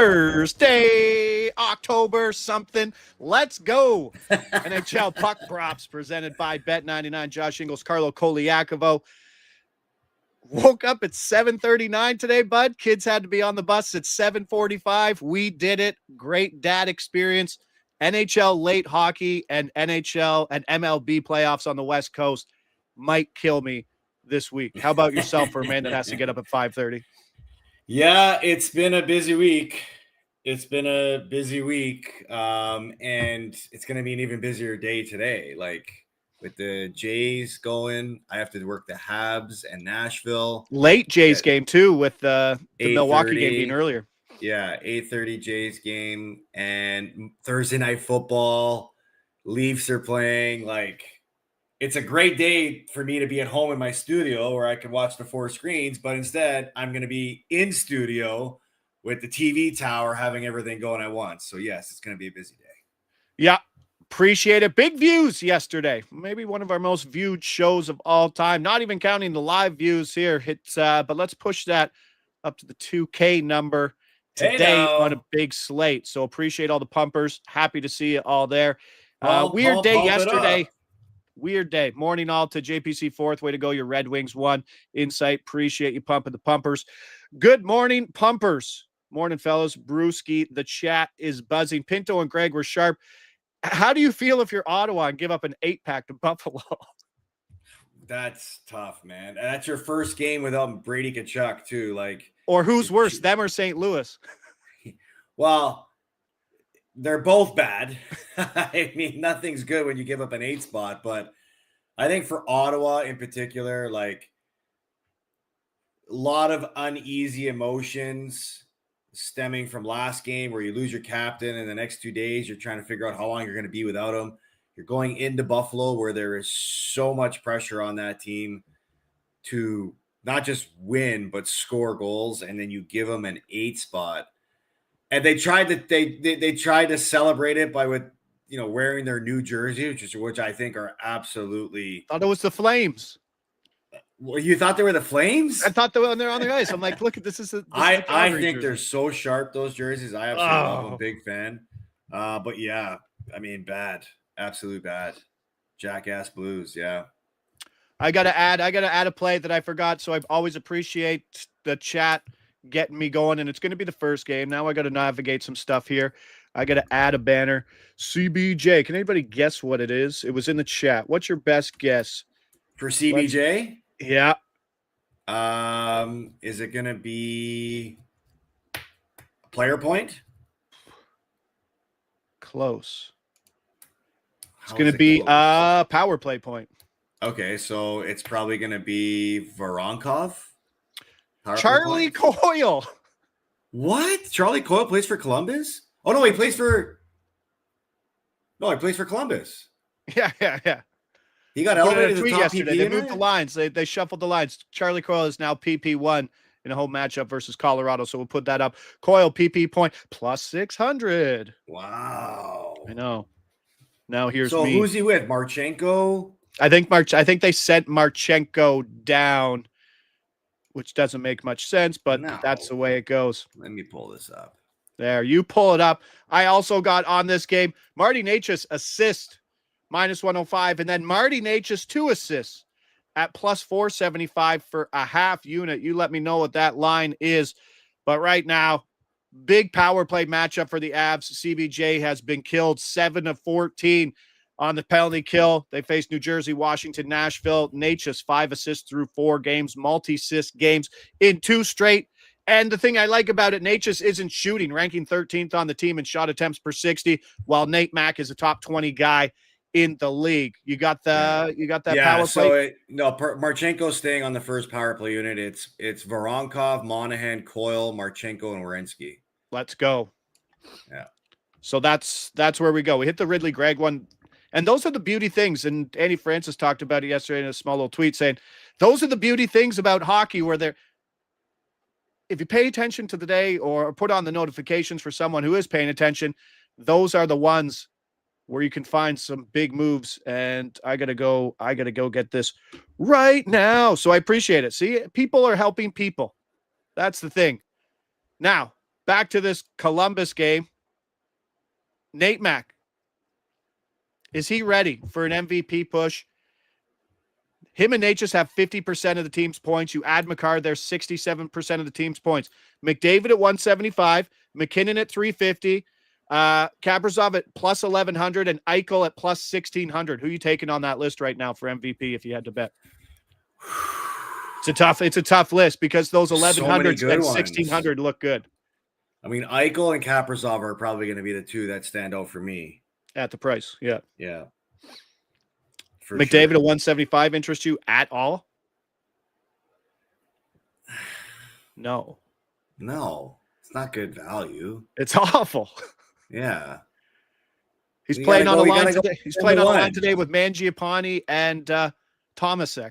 Thursday, October something. Let's go. NHL Puck Props presented by Bet99. Josh Inglis, Carlo Colaiacovo. Woke up at 7:39 today, bud. Kids had to be on the bus at 7:45. We did it. Great dad experience. NHL late hockey and NHL and MLB playoffs on the West Coast might kill me this week. How about yourself for a man that has to get up at 5:30? Yeah, it's been a busy week. And it's going to be an even busier day today. Like with the Jays going, I have to work the Habs and Nashville. Late Jays game too, with the Milwaukee game being earlier. Yeah, 8:30 Jays game and Thursday night football. Leafs are playing. Like, it's a great day for me to be at home in my studio where I can watch the 4 screens, but instead I'm going to be in studio with the TV tower having everything going at once. So yes, it's going to be a busy day. Yeah, appreciate it. Big views yesterday. Maybe one of our most viewed shows of all time. Not even counting the live views here. But let's push that up to the 2K number today on a big slate. So appreciate all the pumpers. Happy to see you all there. Weird day yesterday. Weird day. Morning all to JPC 4th. Way to go. Your Red Wings won. Insight. Appreciate you pumping the pumpers. Good morning, pumpers. Morning, fellas. Brewski. The chat is buzzing. Pinto and Greg were sharp. How do you feel if you're Ottawa and give up an 8-pack to Buffalo? That's tough, man. And that's your first game without Brady Tkachuk, too. Or who's worse, them or St. Louis? Well, they're both bad. I mean, nothing's good when you give up an 8 spot, but I think for Ottawa in particular, a lot of uneasy emotions stemming from last game where you lose your captain and the next 2 days you're trying to figure out how long you're going to be without him. You're going into Buffalo where there is so much pressure on that team to not just win, but score goals. And then you give them an 8 spot. And they tried to celebrate it by wearing their new jersey, which I think are absolutely. Thought it was the Flames. Well, you thought they were the Flames? I thought they were on the ice. I'm like, look at this. I think they're so sharp, those jerseys. I absolutely love them. I'm a big fan. But yeah, I mean, bad, absolute bad. Jackass Blues. Yeah. I gotta add a play that I forgot. So I always appreciate the chat getting me going, and it's going to be the first game. Now I got to navigate some stuff here. I got to add a banner. CBJ. Can anybody guess what it is? It was in the chat. What's your best guess for CBJ? Yeah. Is it going to be a player point? Close. It's going to be a power play point. Okay, so it's probably going to be Voronkov. Charlie Coyle. What? Charlie Coyle plays for Columbus? Oh, no, he plays for Columbus. Yeah. He got elevated to the top yesterday. They moved the lines. They shuffled the lines. Charlie Coyle is now PP1 in a home matchup versus Colorado. So we'll put that up. Coyle PP point plus 600. Wow. I know. Now here's so me. Who's he with? Marchenko? I think they sent Marchenko down, which doesn't make much sense, but that's the way it goes. Let me pull this up. There, you pull it up. I also got on this game Marty Necas assist minus 105, and then Marty Necas 2 assists at plus 475 for a half unit. You let me know what that line is. But right now, big power play matchup for the Avs. CBJ has been killed 7 of 14 on the penalty kill. They face New Jersey, Washington, Nashville. Necas 5 assists through 4 games, multi-assist games in 2 straight. And the thing I like about it, Necas isn't shooting, ranking 13th on the team in shot attempts per 60, while Nate Mack is a top 20 guy in the league. You got that power play. Marchenko's staying on the first power play unit. It's Voronkov, Monahan, Coyle, Marchenko, and Werenski. Let's go. Yeah. So that's where we go. We hit the Ridley Gregg one. And those are the beauty things. And Andy Francis talked about it yesterday in a small little tweet saying, those are the beauty things about hockey where if you pay attention to the day or put on the notifications for someone who is paying attention, those are the ones where you can find some big moves. And I gotta go get this right now. So I appreciate it. See, people are helping people. That's the thing. Now, back to this Columbus game. Nate Mack, is he ready for an MVP push? Him and Nate just have 50% of the team's points. You add McCarr, there's 67% of the team's points. McDavid at 175, McKinnon at 350, Kaprizov at plus 1,100, and Eichel at plus 1,600. Who are you taking on that list right now for MVP if you had to bet? It's a tough list because those 1,100s and 1,600 look good. I mean, Eichel and Kaprizov are probably going to be the two that stand out for me. At the price, yeah. Yeah. McDavid at 175 interest you at all? No. It's not good value. It's awful. Yeah. He's playing on a line today. He's playing on a line today with Mangiapane and Tomasek.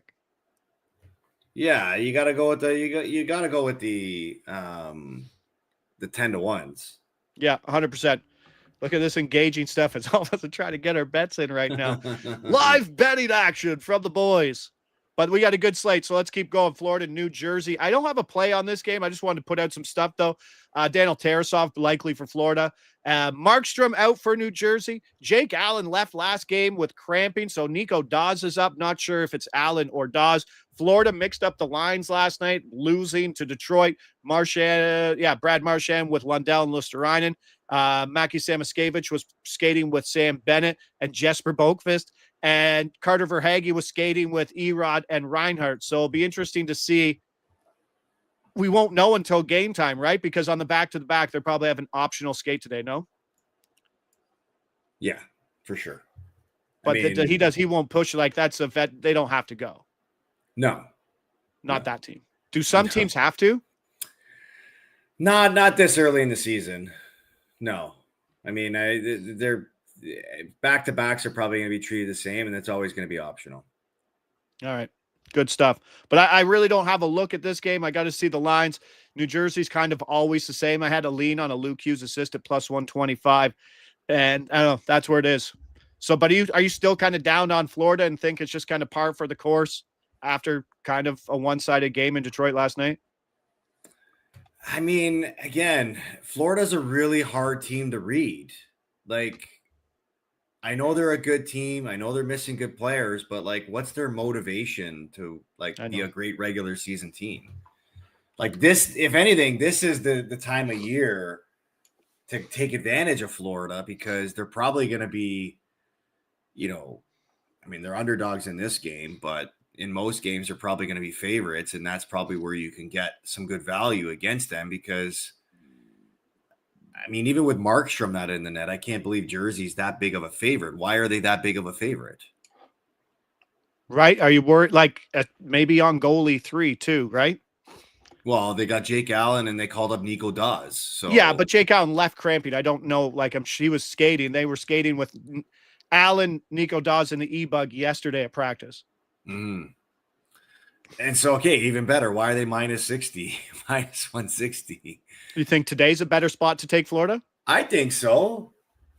Yeah, you got to go with you got to go with the 10-to-1s. Yeah, 100%. Look at this engaging stuff. It's all of us trying to get our bets in right now. Live betting action from the boys. But we got a good slate, so let's keep going. Florida, New Jersey. I don't have a play on this game. I just wanted to put out some stuff, though. Daniel Tarasov likely for Florida. Markstrom out for New Jersey. Jake Allen left last game with cramping, so Nico Dawes is up. Not sure if it's Allen or Dawes. Florida mixed up the lines last night, losing to Detroit. Brad Marchand with Lundell and Luosterainen. Maki Samoskevich was skating with Sam Bennett and Jesper Boqvist. And Carter Verhaeghe was skating with Erod and Reinhardt. So it'll be interesting to see. We won't know until game time, right? Because on the back-to-the-back, they'll probably have an optional skate today, no? Yeah, for sure. But he won't push like that's a vet. They don't have to go. No. Not that team. Do some teams have to? Not this early in the season. No. I mean, they're back-to-backs are probably going to be treated the same, and that's always going to be optional. All right. Good stuff. But I really don't have a look at this game. I got to see the lines. New Jersey's kind of always the same. I had to lean on a Luke Hughes assist at plus 125, and I don't know. That's where it is. So, but are you still kind of down on Florida and think it's just kind of par for the course after kind of a one-sided game in Detroit last night? I mean, again, Florida's a really hard team to read. Like, I know they're a good team. I know they're missing good players, but like, what's their motivation to be a great regular season team? Like this, if anything, this is the time of year to take advantage of Florida because they're probably going to be, they're underdogs in this game, but in most games they're probably going to be favorites. And that's probably where you can get some good value against them because even with Markstrom not in the net, I can't believe Jersey's that big of a favorite. Why are they that big of a favorite? Right. Are you worried maybe on goalie 3 too, right? Well, they got Jake Allen and they called up Nico Dawes. So yeah, but Jake Allen left cramping. I don't know. She was skating. They were skating with Allen, Nico Dawes, and the E-Bug yesterday at practice. And so, okay, even better. Why are they minus 60, minus 160? You think today's a better spot to take Florida? I think so.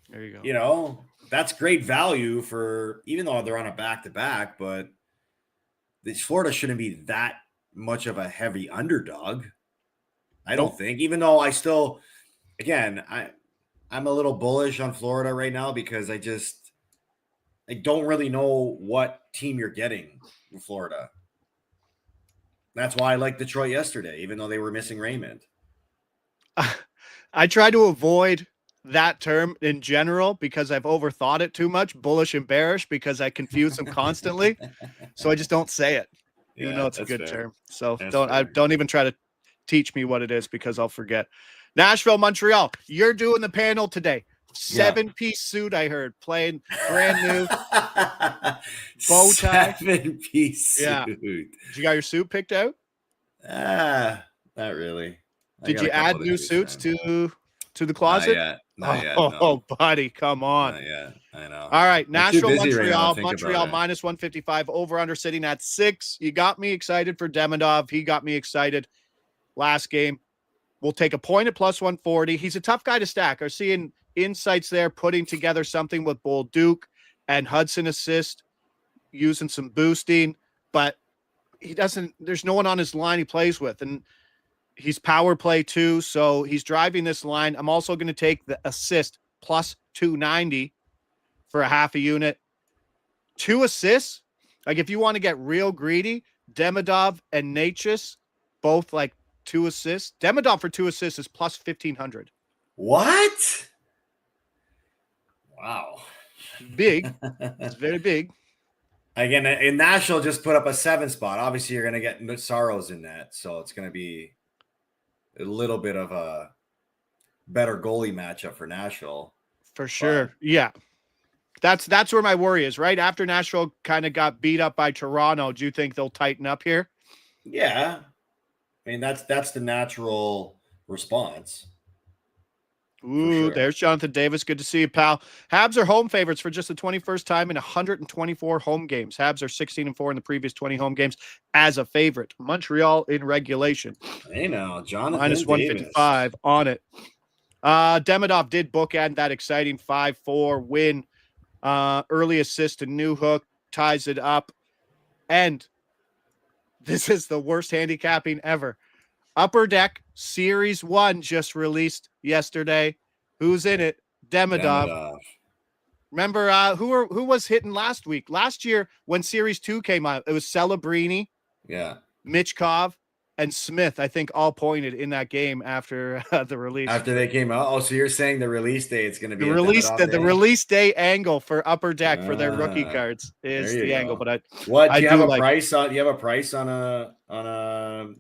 There you go. That's great value for, even though they're on a back-to-back, but Florida shouldn't be that much of a heavy underdog. I don't think, even though I still, again, I'm a little bullish on Florida right now because I don't really know what team you're getting in Florida. That's why I liked Detroit yesterday, even though they were missing Raymond. I try to avoid that term in general because I've overthought it too much, bullish and bearish, because I confuse them constantly. So I just don't say it. Even though it's a good term. So don't even try to teach me what it is because I'll forget. Nashville, Montreal. You're doing the panel today. 7-piece suit, I heard, playing brand new bow tie. 7-piece suit. Yeah. Did you got your suit picked out? Not really. Did you add new suits to the closet? Not yet. No. Buddy, come on. Yeah, I know. All right, Nashville, Montreal. Montreal minus 155, over under sitting at 6. You got me excited for Demidov. He got me excited last game. We'll take a point at plus 140. He's a tough guy to stack. I'm seeing insights there, putting together something with Bolduc and Hudson assist, using some boosting, but there's no one on his line he plays with. And He's power play too, so he's driving this line. I'm also going to take the assist plus 290 for a half a unit. 2 assists. Like if you want to get real greedy, Demidov and Natchez, both like 2 assists. Demidov for 2 assists is plus 1,500. What? Wow. Big. It's very big. Again, in Nashville just put up a 7 spot. Obviously, you're going to get Saros in that, so it's going to be a little bit of a better goalie matchup for Nashville. For sure. But yeah. That's where my worry is. Right after Nashville kind of got beat up by Toronto, do you think they'll tighten up here? Yeah. I mean, that's the natural response. Ooh, sure. There's Jonathan Davis. Good to see you, pal. Habs are home favorites for just the 21st time in 124 home games. Habs are 16-4 in the previous 20 home games as a favorite. Montreal in regulation. Hey now, Jonathan minus 155 Davis. On it. Demidov did bookend that exciting 5-4 win. Early assist to Newhook ties it up. And this is the worst handicapping ever. Upper Deck Series 1 just released yesterday. Who's in it? Demidov. Remember who was hitting last week? Last year when Series 2 came out, it was Celebrini, Michkov, and Smith, I think, all pointed in that game after the release. After they came out? Oh, so you're saying the release day it's going to be the release day angle for Upper Deck for their rookie cards is the angle. But do you have a price on? Do you have a price on a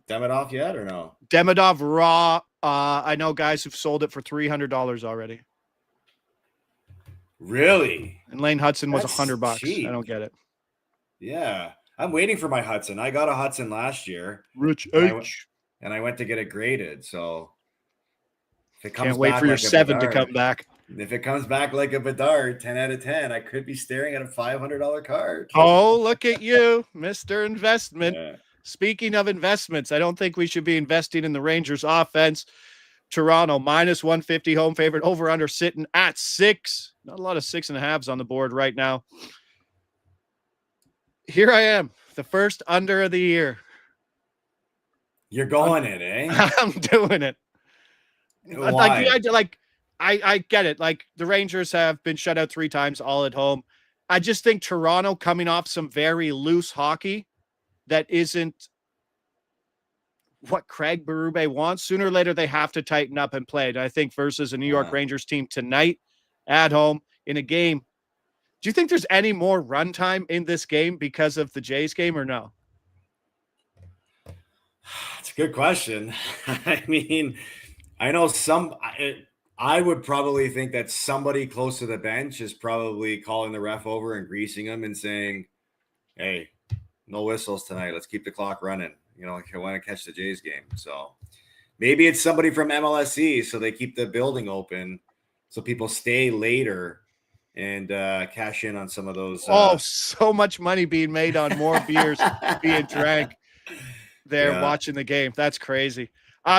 Demidov yet or no? Demidov raw. I know guys who've sold it for $300 already. Really? And Lane Hudson was $100. I don't get it. Yeah. I'm waiting for my Hudson. I got a Hudson last year. Rich H. And I went to get it graded. So if it comes can't wait for your 7 to come back. If it comes back like a Bedard, 10 out of 10, I could be staring at a $500 card. Oh, look at you, Mr. Investment. Yeah. Speaking of investments, I don't think we should be investing in the Rangers offense. Toronto minus 150 home favorite, over under sitting at 6. Not a lot of 6.5s on the board right now. Here I am, the first under of the year. You're going it, eh? I'm doing it. Why? I get it. Like the Rangers have been shut out 3 times, all at home. I just think Toronto coming off some very loose hockey that isn't what Craig Berube wants. Sooner or later, they have to tighten up and play. And I think versus a New York Rangers team tonight at home in a game. Do you think there's any more run time in this game because of the Jays game or no? It's a good question. I mean, I know I would probably think that somebody close to the bench is probably calling the ref over and greasing him and saying, hey, no whistles tonight. Let's keep the clock running. You know, I want to catch the Jays game. So maybe it's somebody from MLSE, so they keep the building open so people stay later and cash in on some of those. So much money being made on more beers being drank there watching the game. That's crazy.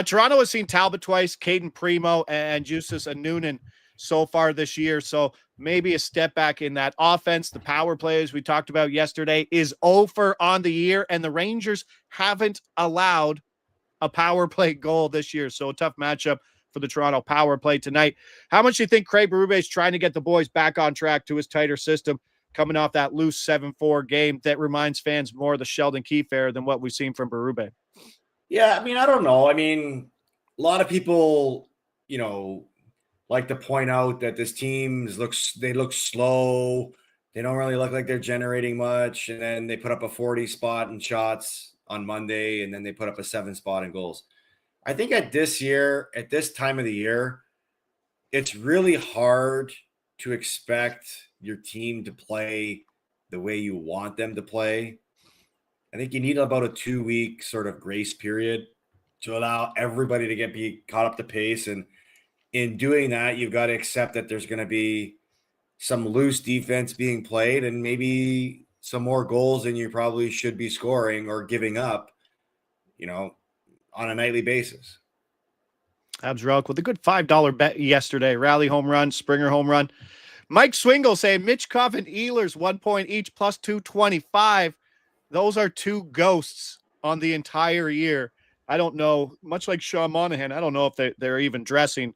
Toronto has seen Talbot twice, Caden Primo and Justus Anunen so far this year. So maybe a step back in that offense. The power plays we talked about yesterday is over on the year, and the Rangers haven't allowed a power play goal this year. So a tough matchup for the Toronto power play tonight. How much do you think Craig Berube is trying to get the boys back on track to his tighter system coming off that loose 7-4 game that reminds fans more of the Sheldon Keefe era than what we've seen from Berube? Yeah, I mean, I don't know. I mean, a lot of people, like to point out that this team look slow. They don't really look like they're generating much. And then they put up a 40 spot in shots on Monday, and then they put up a 7 spot in goals. I think at this time of the year, it's really hard to expect your team to play the way you want them to play. I think you need about a 2-week sort of grace period to allow everybody to be caught up to pace. And in doing that, you've got to accept that there's going to be some loose defense being played and maybe some more goals than you probably should be scoring or giving up, on a nightly basis. Habs Relic with a good $5 bet yesterday. Rally home run, Springer home run. Mike Swingle saying Michkov and Ehlers 1 point each plus 225. Those are 2 ghosts on the entire year. I don't know, much like Sean Monahan, I don't know if they're even dressing.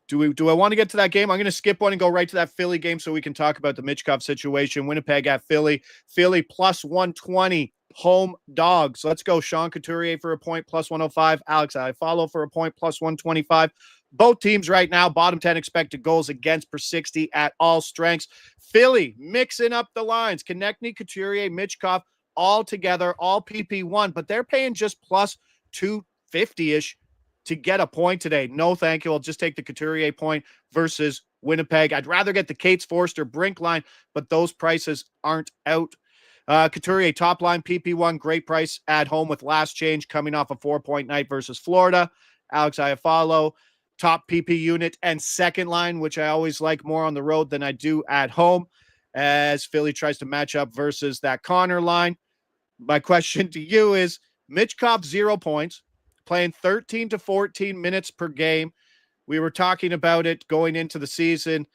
Do I want to get to that game? I'm going to skip one and go right to that Philly game so we can talk about the Michkov situation. Winnipeg at Philly. Philly plus 120 home dogs. Let's go. Sean Couturier for a point plus 105. Alex Iafallo for a point plus 125. Both teams right now, bottom 10 expected goals against per 60 at all strengths. Philly mixing up the lines. Konechny, Couturier, Michkov all together, all PP1, but they're paying just plus 250-ish to get a point today. No, thank you. I'll just take the Couturier point versus Winnipeg. I'd rather get the Cates Forster Brink line, but those prices aren't out. Couturier top line PP1, great price at home with last change coming off a 4-point night versus Florida. Alex Iafallo, top PP unit and second line, which I always like more on the road than I do at home as Philly tries to match up versus that Connor line. My question to you is Michkov 0 points, playing 13 to 14 minutes per game. We were talking about it going into the season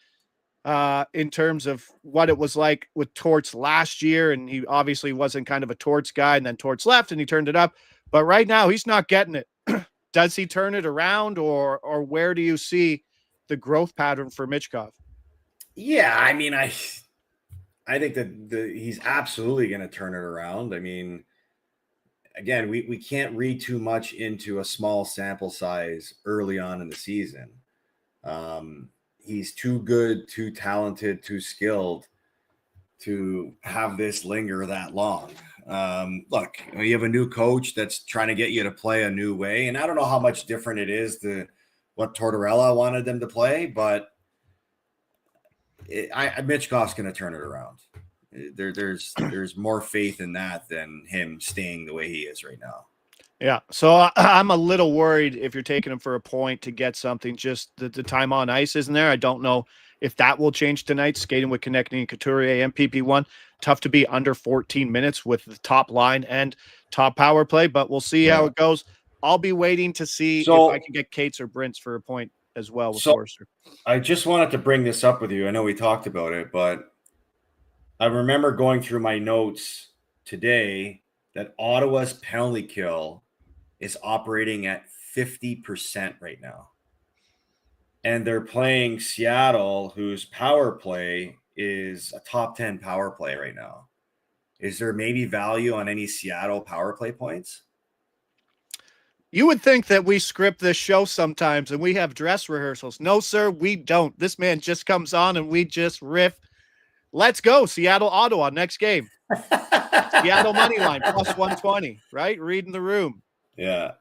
in terms of what it was like with Torts last year. And he obviously wasn't kind of a Torts guy, and then Torts left and he turned it up. But right now he's not getting it. Does he turn it around or where do you see the growth pattern for Michkov? Yeah, I mean, I think that he's absolutely going to turn it around. I mean, again, we can't read too much into a small sample size early on in the season. He's too good, too talented, too skilled to have this linger that long. Look, you have a new coach that's trying to get you to play a new way. And I don't know how much different it is to what Tortorella wanted them to play, but Michkov's going to turn it around. There's more faith in that than him staying the way he is right now. Yeah. So I'm a little worried if you're taking him for a point to get something, just the time on ice isn't there. I don't know if that will change tonight. Skating with Konechny and Couturier, MPP1, tough to be under 14 minutes with the top line and top power play, but we'll see how it goes. I'll be waiting to see if I can get Cates or Brintz for a point as well with Forster. I just wanted to bring this up with you. I know we talked about it, but I remember going through my notes today that Ottawa's penalty kill is operating at 50% right now. And they're playing Seattle, whose power play is a top 10 power play right now. Is there maybe value on any Seattle power play points? You would think that we script this show sometimes and we have dress rehearsals. No, sir, we don't. This man just comes on and we just riff. Let's go. Seattle, Ottawa, next game. Seattle money line, plus 120, right? Reading the room. Yeah.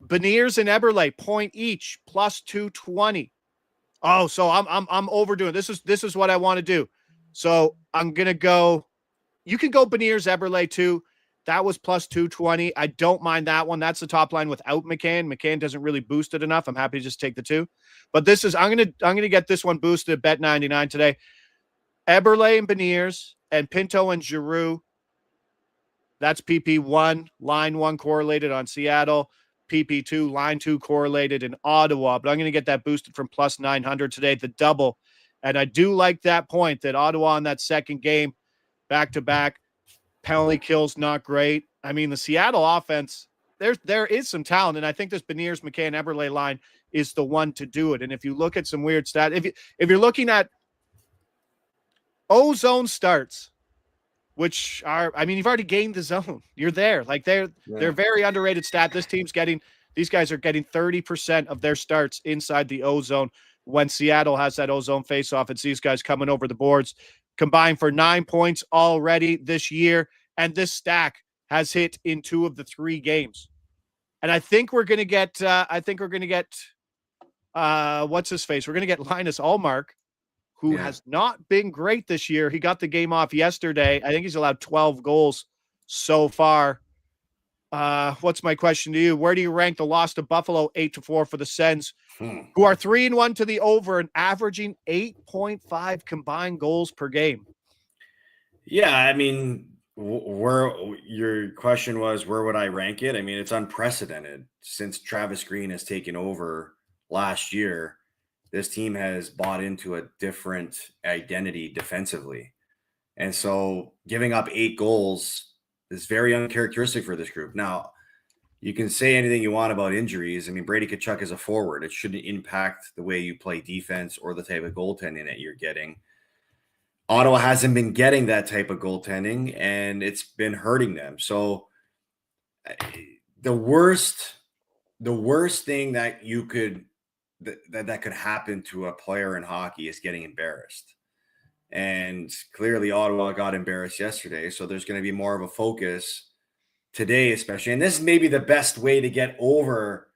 Beniers and Eberle, point each, plus 220. Oh, so I'm overdoing. This is what I want to do. So I'm gonna go. You can go Beniers, Eberle too. That was plus 220. I don't mind that one. That's the top line without McCann. McCann doesn't really boost it enough. I'm happy to just take the two. But this is I'm gonna get this one boosted at bet 99 today. Eberle and Beniers and Pinto and Giroux. That's PP1, line 1 correlated on Seattle. PP2, line 2 correlated in Ottawa. But I'm going to get that boosted from plus 900 today, the double. And I do like that point that Ottawa in that second game, back-to-back, penalty kills not great. I mean, the Seattle offense, there is some talent, and I think this Beniers, McCann, Eberle line is the one to do it. And if you look at some weird stats, if you're looking at O-zone starts, which are, I mean, you've already gained the zone. You're there. Like they're very underrated stat. These guys are getting 30% of their starts inside the O-zone. When Seattle has that O-zone face-off, it's these guys coming over the boards, combined for 9 points already this year. And this stack has hit in 2 of the 3 games. And I think we're going to get, what's his face? We're going to get Linus Ullmark, who has not been great this year. He got the game off yesterday. I think he's allowed 12 goals so far. What's my question to you? Where do you rank the loss to Buffalo 8-4 for the Sens, who are 3-1 to the over and averaging 8.5 combined goals per game? Yeah, I mean, where your question was, where would I rank it? I mean, it's unprecedented since Travis Green has taken over last year. This team has bought into a different identity defensively. And so giving up 8 goals is very uncharacteristic for this group. Now, you can say anything you want about injuries. I mean, Brady Tkachuk is a forward. It shouldn't impact the way you play defense or the type of goaltending that you're getting. Ottawa hasn't been getting that type of goaltending, and it's been hurting them. So the worst thing that you could that could happen to a player in hockey is getting embarrassed. And clearly Ottawa got embarrassed yesterday. So there's going to be more of a focus today, especially. And this is maybe the best way to get over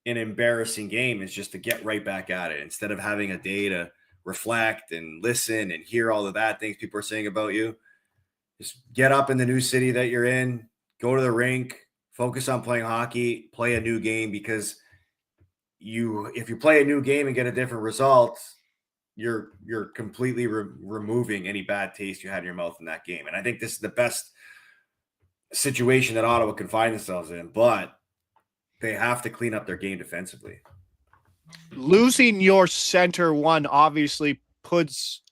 an embarrassing game, is just to get right back at it instead of having a day to reflect and listen and hear all of that things people are saying about you. Just get up in the new city that you're in, go to the rink, focus on playing hockey, play a new game, because if you play a new game and get a different result, you're completely removing any bad taste you had in your mouth in that game. And I think this is the best situation that Ottawa can find themselves in, but they have to clean up their game defensively. Losing your center one obviously puts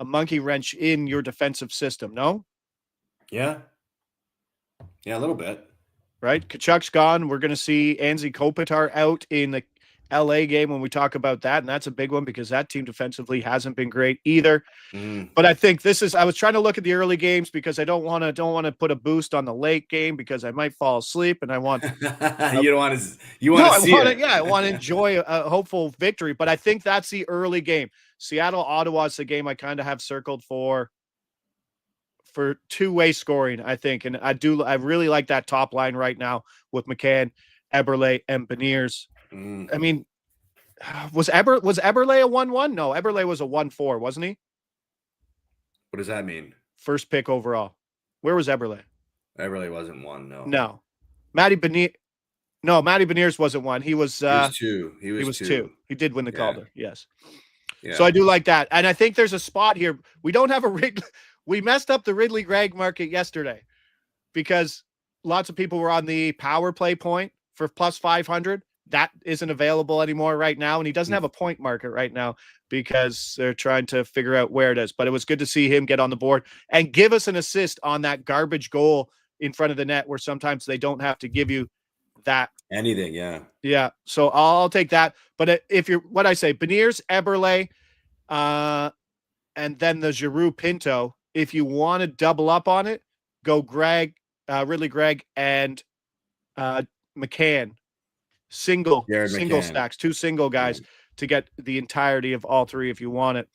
a monkey wrench in your defensive system, no? Yeah, a little bit. Right? Tkachuk's gone. We're going to see Anze Kopitar out in the LA game when we talk about that, and that's a big one because that team defensively hasn't been great either. But I think I was trying to look at the early games because I don't want to put a boost on the late game because I might fall asleep, and I want I want to enjoy a hopeful victory. But I think that's the early game. Seattle Ottawa is the game I kind of have circled for two-way scoring, I think, and I really like that top line right now with McCann, Eberle, and Beniers. I mean, was Eberle a 1-1? No, Eberle was a 1-4, wasn't he? What does that mean? First pick overall. Where was Eberle? Eberle wasn't 1, no. No. Matty Beniers wasn't 1. He was 2. He was 2. He did win the Calder, yes. Yeah. So I do like that. And I think there's a spot here. We don't have we messed up the Ridley Gregg market yesterday because lots of people were on the power play point for plus 500. That isn't available anymore right now. And he doesn't have a point market right now because they're trying to figure out where it is. But it was good to see him get on the board and give us an assist on that garbage goal in front of the net where sometimes they don't have to give you that. Anything, yeah. Yeah. So I'll take that. But if you're, what I say, Beniers, Eberle, and then the Giroux Pinto, if you want to double up on it, go Ridley Gregg and McCann. Single stacks, 2 single guys to get the entirety of all 3 if you want it.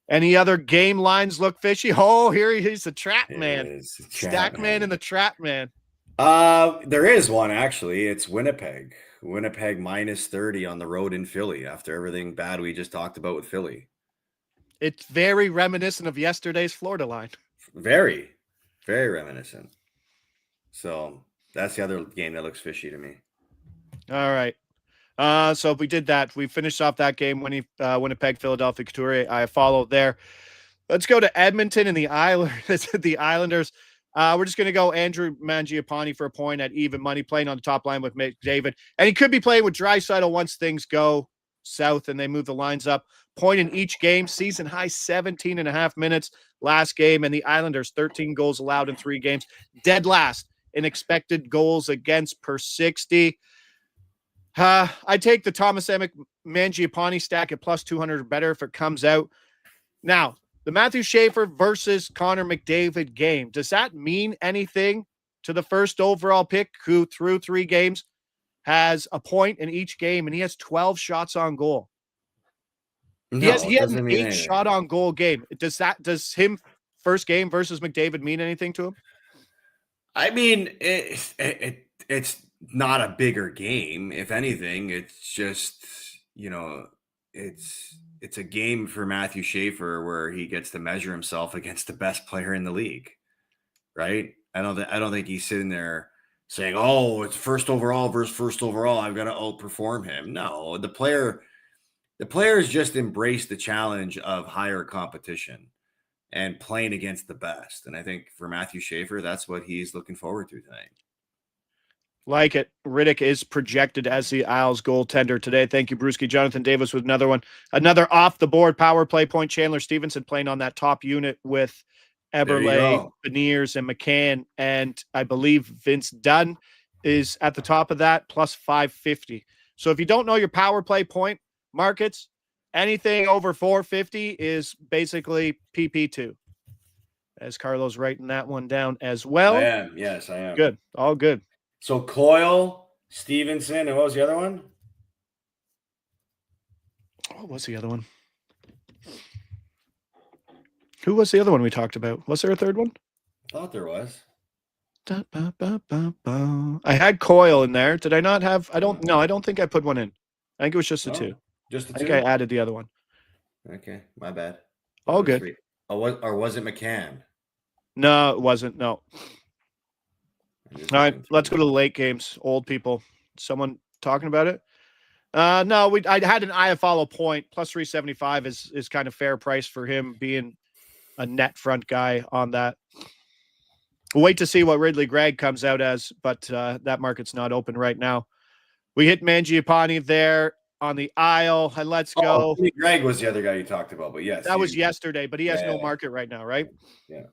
Any other game lines look fishy? Oh, here he's the trap man. Stack man and the trap man. There is one actually. It's Winnipeg. Winnipeg minus 30 on the road in Philly after everything bad we just talked about with Philly. It's very reminiscent of yesterday's Florida line. Very, very reminiscent. So that's the other game that looks fishy to me. All right. So if we did that, we finished off that game when Winnipeg, Philadelphia, Couturier. I followed there. Let's go to Edmonton and the Islanders. We're just going to go Andrew Mangiapane for a point at even money, playing on the top line with McDavid. And he could be playing with Draisaitl once things go south and they move the lines up. Point in each game, season high 17.5 minutes last game. And the Islanders, 13 goals allowed in 3 games. Dead last in expected goals against per 60. I take the Thomas Emek Mangiapane stack at plus 200 or better if it comes out. Now, the Matthew Schaefer versus Connor McDavid game, does that mean anything to the first overall pick who through 3 games has a point in each game and he has 12 shots on goal? No, he has an 8 shot on goal game. Does him first game versus McDavid mean anything to him? I mean, it's not a bigger game. If anything, it's just, it's a game for Matthew Schaefer where he gets to measure himself against the best player in the league, right? I don't think he's sitting there saying, "Oh, it's first overall versus first overall. I've got to outperform him." No, the players just embrace the challenge of higher competition and playing against the best. And I think for Matthew Schaefer, that's what he's looking forward to tonight. Like it. Riddick is projected as the Isles goaltender today. Thank you, Brewski. Jonathan Davis with another one. Another off-the-board power play point. Chandler Stevenson playing on that top unit with Eberle, Beniers, and McCann. And I believe Vince Dunn is at the top of that, plus 550. So if you don't know your power play point markets, anything over 450 is basically PP2. As Carlo's writing that one down as well. I am. Yes, I am. Good. All good. So Coyle, Stevenson, and what was the other one? What was the other one? Who was the other one we talked about? Was there a third one? I thought there was. I had Coyle in there. Did I not have? I don't think I put one in. I think it was just the two. Just the I two? think I added the other one. Okay, my bad. All good. Or was it McCann? No, it wasn't. No. All right, let's go to the late games. Old people. Someone talking about it? No, I had an Iafallo point plus 375 is kind of fair price for him being a net front guy on that. We'll wait to see what Ridley Gregg comes out as, but that market's not open right now. We hit Mangiapane there on the aisle, and let's go. Gregg was the other guy you talked about, but yes. That was yesterday, but he has no market right now, right? Yeah.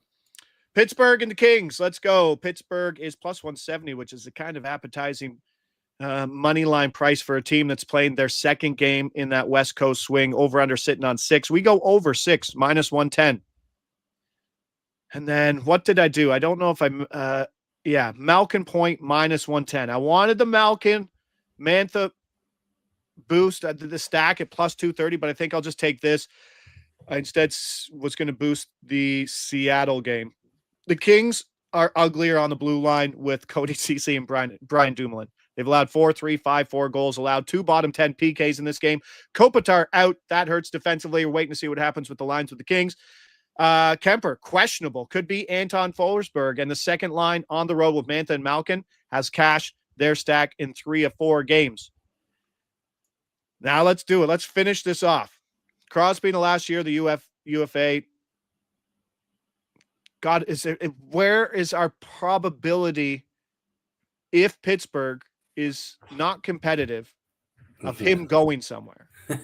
Pittsburgh and the Kings. Let's go. Pittsburgh is plus 170, which is a kind of appetizing money line price for a team that's playing their second game in that West Coast swing. Over under sitting on 6. We go over 6, minus 110. And then what did I do? I don't know if Malkin point minus 110. I wanted the Malkin Mantha boost. I did the stack at plus 230, but I think I'll just take this. I instead was going to boost the Seattle game. The Kings are uglier on the blue line with Cody Ceci and Brian Dumoulin. They've allowed 4, 3, 5, 4 goals, allowed 2 bottom 10 PKs in this game. Kopitar out. That hurts defensively. We're waiting to see what happens with the lines with the Kings. Kemper, questionable. Could be Anton Forsberg. And the second line on the road with Mantha and Malkin has cashed their stack in 3 of 4 games. Now let's do it. Let's finish this off. Crosby in the last year, the UFA. God, where is our probability if Pittsburgh is not competitive of him going somewhere? 1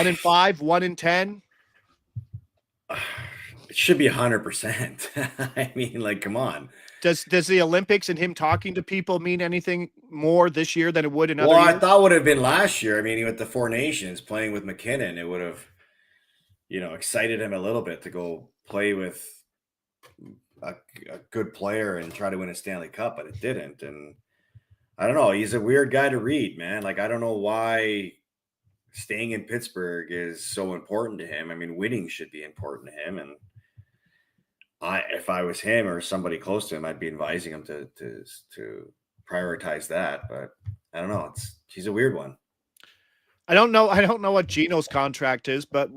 in 5, 1 in 10. It should be 100%. I mean, like, come on. Does the Olympics and him talking to people mean anything more this year than it would in other years? I thought would have been last year. I mean, with the Four Nations playing with McKinnon, it would have, excited him a little bit to go play with a good player and try to win a Stanley Cup, but it didn't. And I don't know. He's a weird guy to read, man. Like, I don't know why staying in Pittsburgh is so important to him. I mean, winning should be important to him. And if I was him or somebody close to him, I'd be advising him to prioritize that. But I don't know. He's a weird one. I don't know what Gino's contract is, but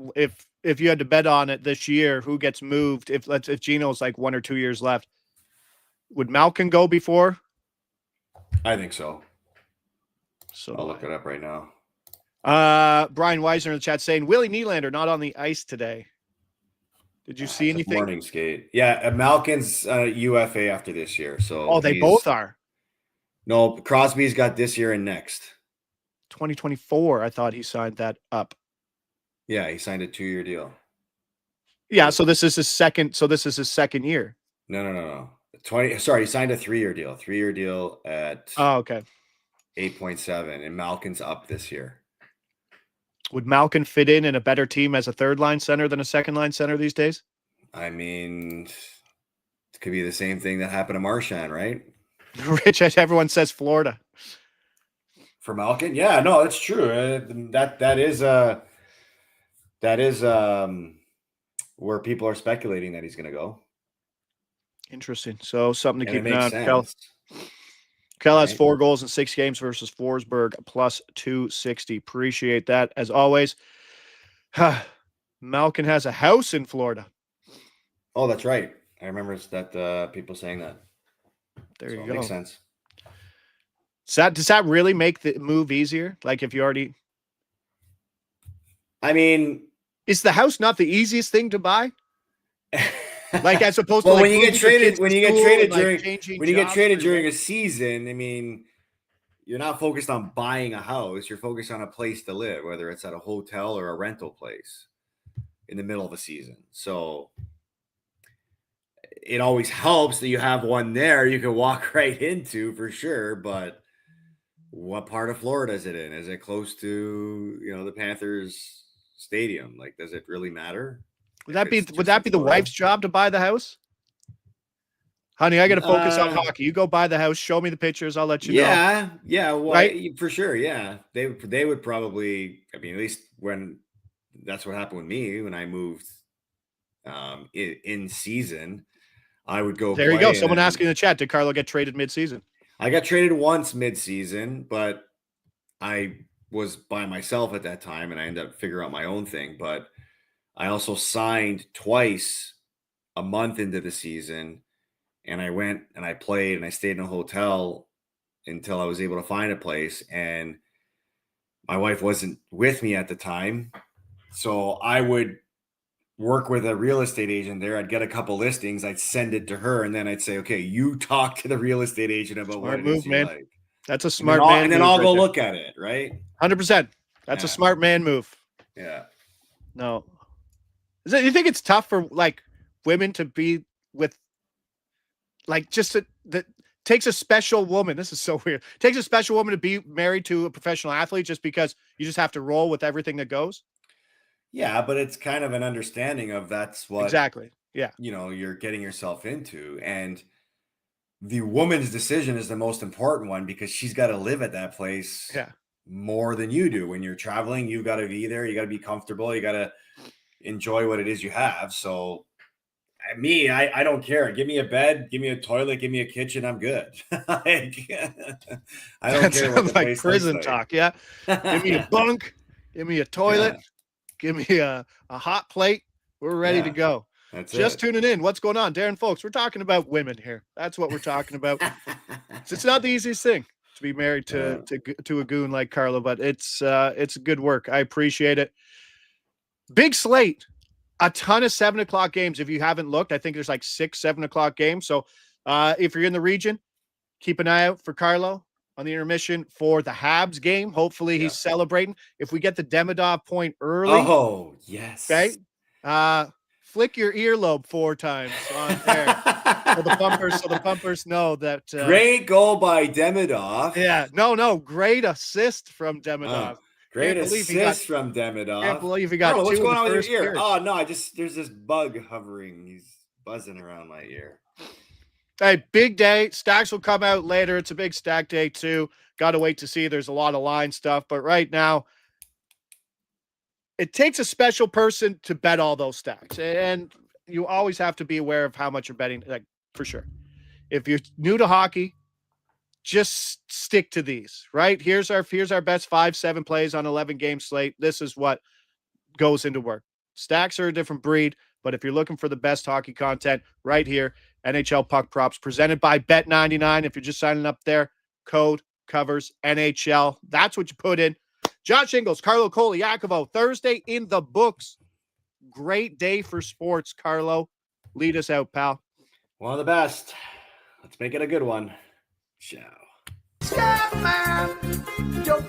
if you had to bet on it this year, who gets moved? If Gino's like 1 or 2 years left, would Malkin go before? I think so. So I'll look it up right now. Brian Weiser in the chat saying Willie Nylander not on the ice today. Did you see anything? Morning skate. Yeah, Malkin's UFA after this year. So they both are. No, Crosby's got this year and next. 2024. I thought he signed that up. Yeah, he signed a 2-year deal. Yeah, so this is his second. So this is his second year. No. He signed a 3-year deal. 3-year deal at 8.7, and Malkin's up this year. Would Malkin fit in a better team as a third line center than a second line center these days? I mean, it could be the same thing that happened to Marchand, right? Rich, as everyone says, Florida. For Malkin? Yeah, no, that's true. That is where people are speculating that he's going to go. Interesting. So something to keep an eye on. Kel has 4 goals in 6 games versus Forsberg, plus 260. Appreciate that as always. Malkin has a house in Florida. Oh, that's right. I remember that people saying that. There you go. Makes sense. Does that really make the move easier? Like if you already. I mean, is the house not the easiest thing to buy? Like as opposed to when you get traded during a season, I mean, you're not focused on buying a house. You're focused on a place to live, whether it's at a hotel or a rental place in the middle of a season. So it always helps that you have one there you can walk right into for sure. But what part of Florida is it in? Is it close to, the Panthers stadium? Like, does it really matter? Would that be the wife's job to buy the house? Honey, I got to focus on hockey. You go buy the house. Show me the pictures. I'll let you know. Yeah. Well, right? For sure. Yeah. They would probably, at least when that's what happened with me when I moved in season, I would go. There you go. Someone asking in the chat, did Carlo get traded mid-season? I got traded once mid-season, but I was by myself at that time and I ended up figuring out my own thing. But I also signed twice a month into the season, and I went and I played and I stayed in a hotel until I was able to find a place. And my wife wasn't with me at the time. So I would work with a real estate agent there. I'd get a couple listings. I'd send it to her. And then I'd say, okay, you talk to the real estate agent about what it is you like. That's a smart man. And then I'll go look at it. Right. 100%. That's a smart man move. Yeah. No. You think it's tough for like women to be with like that takes a special woman. This is so weird. It takes a special woman to be married to a professional athlete just because you just have to roll with everything that goes. Yeah, but it's kind of an understanding of that's what exactly. Yeah. You're getting yourself into. And the woman's decision is the most important one because she's got to live at that place more than you do. When you're traveling, you got to be there. You got to be comfortable. You got to enjoy what it is you have. So I don't care. Give me a bed, give me a toilet, give me a kitchen. I'm good. I don't care what the like prison talk. Yeah. Give me a bunk, give me a toilet, give me a hot plate. We're ready to go. That's just tuning in. What's going on, Darren? Folks, we're talking about women here. That's what we're talking about. It's not the easiest thing to be married to a goon like Carlo, but it's good work. I appreciate it. Big slate. A ton of 7 o'clock games. If you haven't looked, I think there's like 6 7 o'clock games. So if you're in the region, keep an eye out for Carlo on the intermission for the Habs game. Hopefully he's celebrating. If we get the Demidov point early. Oh, yes. Okay. Flick your earlobe 4 times on air so the pumpers know that. Great goal by Demidov. Yeah. No. Great assist from Demidov. Great assist from Demidov. Can't believe he got two. What's going on with your ear? Period. Oh, no, there's this bug hovering. He's buzzing around my ear. Hey, big day. Stacks will come out later. It's a big stack day, too. Got to wait to see. There's a lot of line stuff. But right now, it takes a special person to bet all those stacks. And you always have to be aware of how much you're betting, like for sure. If you're new to hockey, just stick to these, right? Here's our best 5-7 plays on 11 game slate. This is what goes into work. Stacks are a different breed, but if you're looking for the best hockey content right here, NHL Puck Props presented by Bet99. If you're just signing up there, code covers NHL. That's what you put in. Josh Ingles, Carlo Colaiacovo, Thursday in the books. Great day for sports, Carlo. Lead us out, pal. One of the best. Let's make it a good one. Ciao. Scatman, yo,